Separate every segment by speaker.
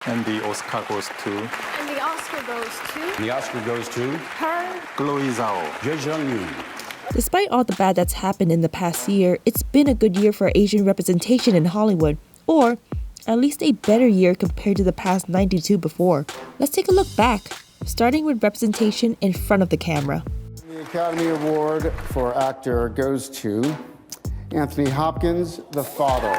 Speaker 1: And the Oscar goes to...
Speaker 2: And the Oscar goes to...
Speaker 3: And the Oscar goes to...
Speaker 2: H.E.R.
Speaker 1: Chloé Zhao.
Speaker 3: Yuh-Jung Youn.
Speaker 4: Despite all the bad that's happened in the past year, it's been a good year for Asian representation in Hollywood. Or, at least a better year compared to the past 92 before. Let's take a look back, starting with representation in front of the camera.
Speaker 5: The Academy Award for Actor goes to Anthony Hopkins, the father.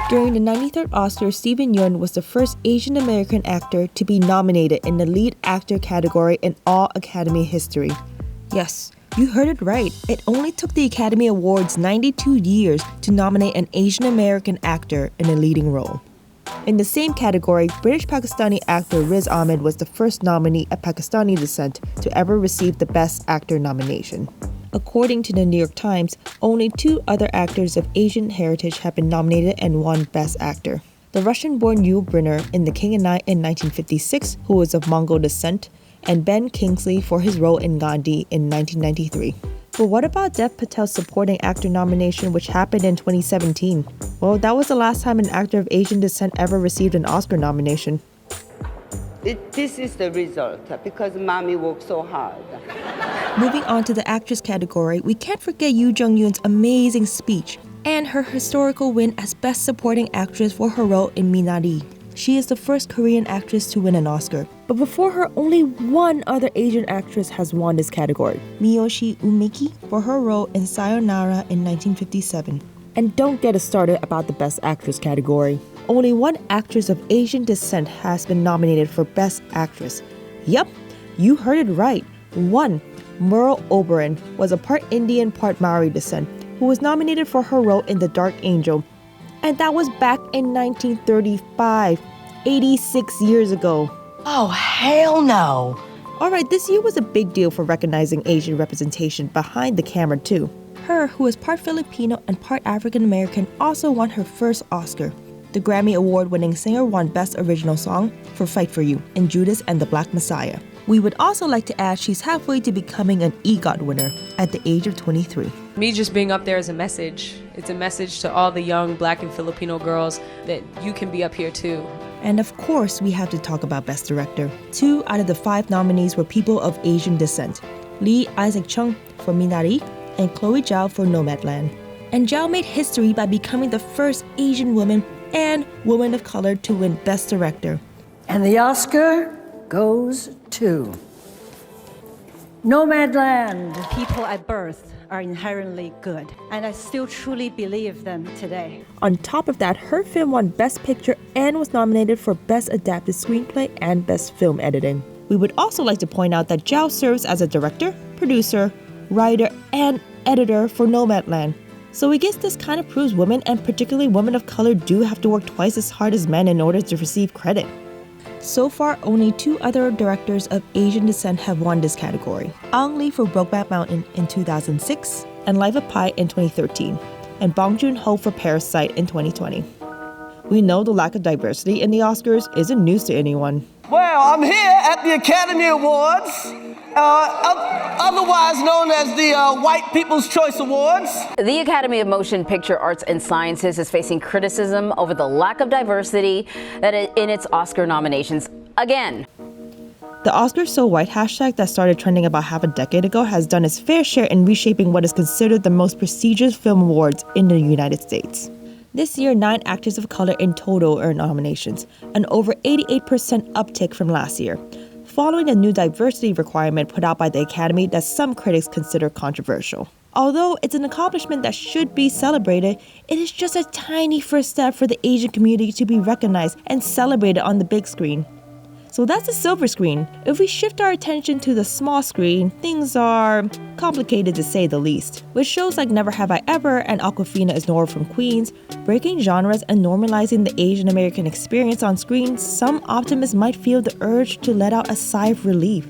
Speaker 4: During the 93rd Oscars, Steven Yeun was the first Asian American actor to be nominated in the lead actor category in all Academy history. Yes, you heard it right. It only took the Academy Awards 92 years to nominate an Asian American actor in a leading role. In the same category, British Pakistani actor Riz Ahmed was the first nominee of Pakistani descent to ever receive the Best Actor nomination. According to the New York Times, only 2 other actors of Asian heritage have been nominated and won Best Actor. The Russian-born Yul Brynner in The King and I in 1956, who was of Mongol descent, and Ben Kingsley for his role in Gandhi in 1993. But what about Dev Patel's supporting actor nomination, which happened in 2017? Well, that was the last time an actor of Asian descent ever received an Oscar nomination.
Speaker 6: This is the result, because mommy worked so hard.
Speaker 4: Moving on to the actress category, we can't forget Yuh-Jung Youn's amazing speech and her historical win as Best Supporting Actress for her role in Minari. She is the first Korean actress to win an Oscar. But before her, only one other Asian actress has won this category, Miyoshi Umeki for her role in Sayonara in 1957. And don't get us started about the Best Actress category. Only one actress of Asian descent has been nominated for Best Actress. Yup, you heard it right. One, Merle Oberon was a part Indian, part Maori descent, who was nominated for her role in The Dark Angel. And that was back in 1935, 86 years ago.
Speaker 7: Oh, hell no.
Speaker 4: Alright, this year was a big deal for recognizing Asian representation behind the camera too. H.E.R, who is part Filipino and part African American, also won her first Oscar. The Grammy Award-winning singer won Best Original Song for Fight For You in Judas and the Black Messiah. We would also like to add she's halfway to becoming an EGOT winner at the age of 23.
Speaker 8: Me just being up there is a message. It's a message to all the young Black and Filipino girls that you can be up here too.
Speaker 4: And of course, we have to talk about Best Director. 2 out of the 5 nominees were people of Asian descent. Lee Isaac-chung for Minari and Chloé Zhao for Nomadland. And Zhao made history by becoming the first Asian woman and woman of color to win Best Director.
Speaker 7: And the Oscar goes to Nomadland.
Speaker 9: People at birth are inherently good, and I still truly believe them today.
Speaker 4: On top of that, her film won Best Picture and was nominated for Best Adapted Screenplay and Best Film Editing. We would also like to point out that Zhao serves as a director, producer, writer, and editor for Nomadland. So I guess this kind of proves women, and particularly women of color, do have to work twice as hard as men in order to receive credit. So far, only 2 other directors of Asian descent have won this category. Ang Lee for Brokeback Mountain in 2006, and Life of Pi in 2013, and Bong Joon-Ho for Parasite in 2020. We know the lack of diversity in the Oscars isn't news to anyone.
Speaker 10: Well, I'm here at the Academy Awards, otherwise known as the White People's Choice Awards.
Speaker 11: The Academy of Motion Picture Arts and Sciences is facing criticism over the lack of diversity in its Oscar nominations again.
Speaker 4: The Oscars So White hashtag that started trending about half a decade ago has done its fair share in reshaping what is considered the most prestigious film awards in the United States. This year, 9 actors of color in total earned nominations, an over 88% uptick from last year, following a new diversity requirement put out by the Academy that some critics consider controversial. Although it's an accomplishment that should be celebrated, it is just a tiny first step for the Asian community to be recognized and celebrated on the big screen. So that's the silver screen. If we shift our attention to the small screen, things are complicated to say the least. With shows like Never Have I Ever and Awkwafina is Nora from Queens, breaking genres and normalizing the Asian American experience on screen, some optimists might feel the urge to let out a sigh of relief.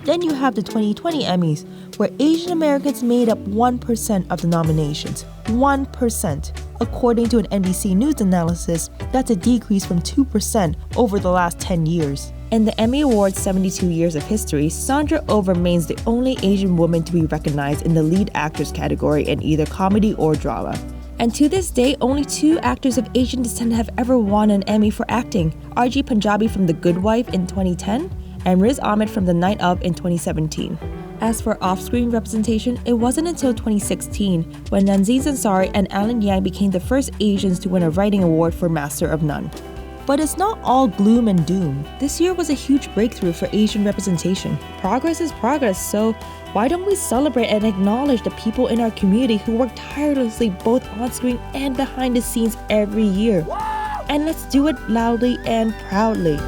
Speaker 4: Then you have the 2020 Emmys, where Asian Americans made up 1% of the nominations. 1%. According to an NBC News analysis, that's a decrease from 2% over the last 10 years. In the Emmy Awards' 72 years of history, Sandra Oh remains the only Asian woman to be recognized in the lead actress category in either comedy or drama. And to this day, only 2 actors of Asian descent have ever won an Emmy for acting. R.G. Punjabi from The Good Wife in 2010, and Riz Ahmed from The Night Of in 2017. As for off-screen representation, it wasn't until 2016 when Aziz Ansari and Alan Yang became the first Asians to win a writing award for Master of None. But it's not all gloom and doom. This year was a huge breakthrough for Asian representation. Progress is progress, so why don't we celebrate and acknowledge the people in our community who work tirelessly both on screen and behind the scenes every year? And let's do it loudly and proudly.